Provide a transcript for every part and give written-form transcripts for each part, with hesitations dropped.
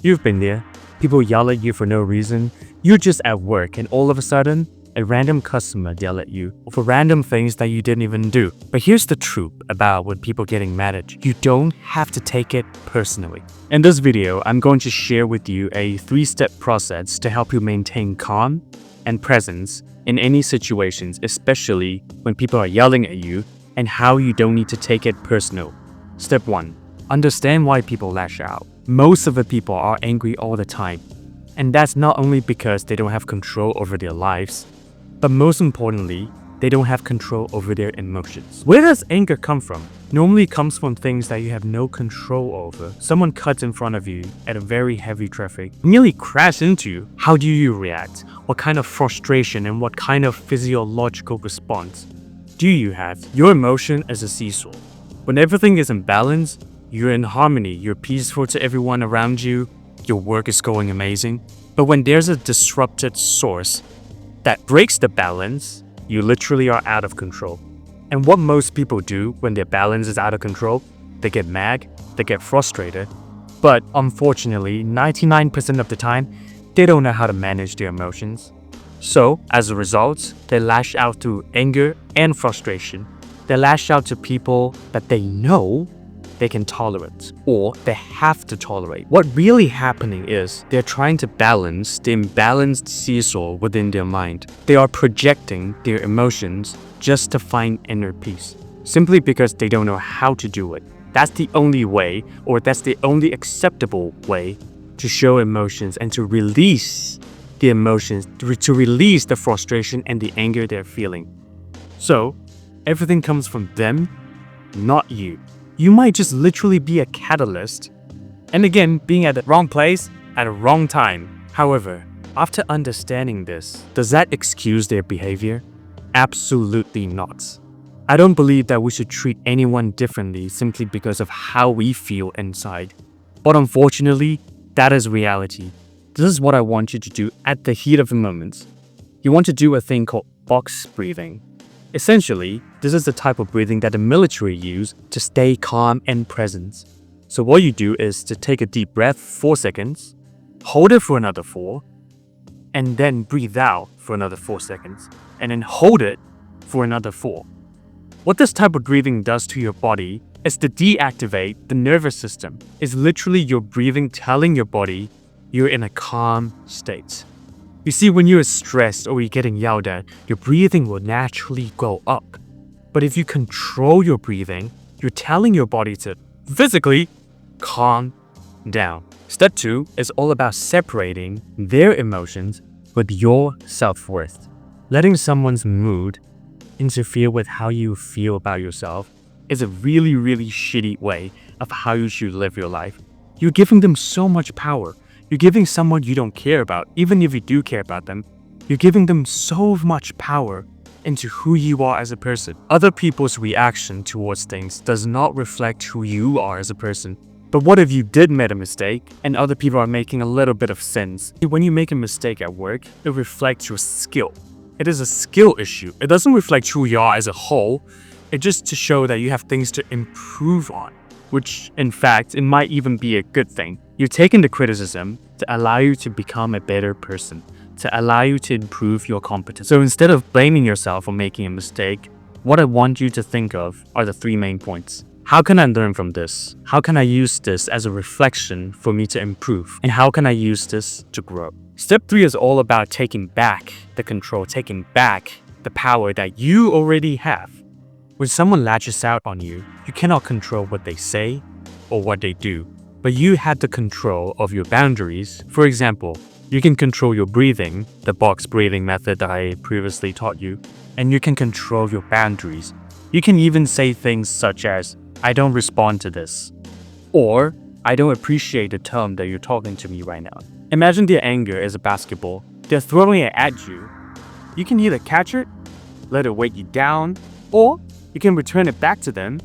You've been there. People yell at you for no reason. You're just at work and all of a sudden, a random customer yell at you for random things that you didn't even do. But here's the truth about when people getting mad at you. You don't have to take it personally. In this video, I'm going to share with you a 3-step process to help you maintain calm and presence in any situations, especially when people are yelling at you, and how you don't need to take it personal. Step 1. Understand why people lash out. Most of the people are angry all the time. And that's not only because they don't have control over their lives, but most importantly, they don't have control over their emotions. Where does anger come from? Normally it comes from things that you have no control over. Someone cuts in front of you at a very heavy traffic, nearly crash into you. How do you react? What kind of frustration and what kind of physiological response do you have? Your emotion is a seesaw. When everything is in balance, you're in harmony, you're peaceful to everyone around you, your work is going amazing. But when there's a disrupted source that breaks the balance, you literally are out of control. And what most people do when their balance is out of control, they get mad, they get frustrated. But unfortunately, 99% of the time, they don't know how to manage their emotions. So, as a result, they lash out through anger and frustration. They lash out to people that they know they can tolerate, or they have to tolerate. What really happening is they're trying to balance the imbalanced seesaw within their mind. They are projecting their emotions just to find inner peace, simply because they don't know how to do it. That's the only way, or that's the only acceptable way to show emotions and to release the emotions, to release the frustration and the anger they're feeling. So, everything comes from them, not you. You might just literally be a catalyst, and again, being at the wrong place at the wrong time. However, after understanding this, does that excuse their behavior? Absolutely not. I don't believe that we should treat anyone differently simply because of how we feel inside. But unfortunately, that is reality. This is what I want you to do at the heat of the moment. You want to do a thing called box breathing. Essentially, this is the type of breathing that the military use to stay calm and present. So what you do is to take a deep breath 4 seconds, hold it for another 4, and then breathe out for another 4 seconds, and then hold it for another 4. What this type of breathing does to your body is to deactivate the nervous system. It's literally your breathing telling your body you're in a calm state. You see, when you're stressed or you're getting yelled at, your breathing will naturally go up. But if you control your breathing, you're telling your body to physically calm down. Step 2 is all about separating their emotions with your self-worth. Letting someone's mood interfere with how you feel about yourself is a really shitty way of how you should live your life. You're giving them so much power. You're giving someone you don't care about, even if you do care about them, you're giving them so much power into who you are as a person. Other people's reaction towards things does not reflect who you are as a person. But what if you did make a mistake and other people are making a little bit of sense? When you make a mistake at work, it reflects your skill. It is a skill issue. It doesn't reflect who you are as a whole. It's just to show that you have things to improve on, which in fact, it might even be a good thing. You're taking the criticism to allow you to become a better person, to allow you to improve your competence. So instead of blaming yourself for making a mistake, what I want you to think of are the 3 main points. How can I learn from this? How can I use this as a reflection for me to improve? And how can I use this to grow? Step 3 is all about taking back the control, taking back the power that you already have. When someone lashes out on you, you cannot control what they say or what they do, but you have the control of your boundaries. For example, you can control your breathing, the box breathing method that I previously taught you, and you can control your boundaries. You can even say things such as, I don't respond to this, or I don't appreciate the tone that you're talking to me right now. Imagine their anger is a basketball. They're throwing it at you. You can either catch it, let it weight you down, or you can return it back to them,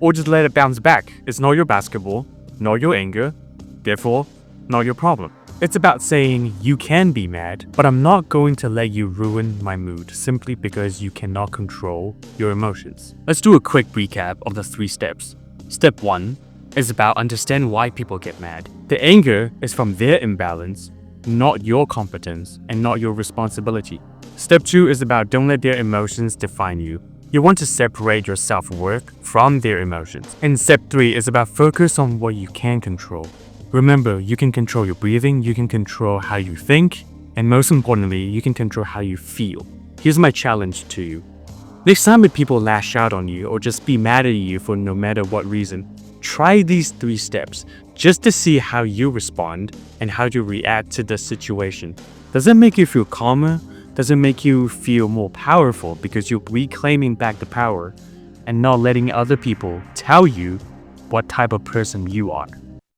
or just let it bounce back. It's not your basketball, not your anger, therefore, not your problem. It's about saying you can be mad, but I'm not going to let you ruin my mood simply because you cannot control your emotions. Let's do a quick recap of the 3 steps. Step 1 is about understand why people get mad. The anger is from their imbalance, not your competence and not your responsibility. Step 2 is about don't let their emotions define you. You want to separate your self-worth from their emotions. And step 3 is about focus on what you can control. Remember, you can control your breathing, you can control how you think, and most importantly, you can control how you feel. Here's my challenge to you. Next time when people lash out on you or just be mad at you for no matter what reason, try these 3 steps just to see how you respond and how you react to the situation. Does it make you feel calmer? Does it make you feel more powerful because you're reclaiming back the power and not letting other people tell you what type of person you are?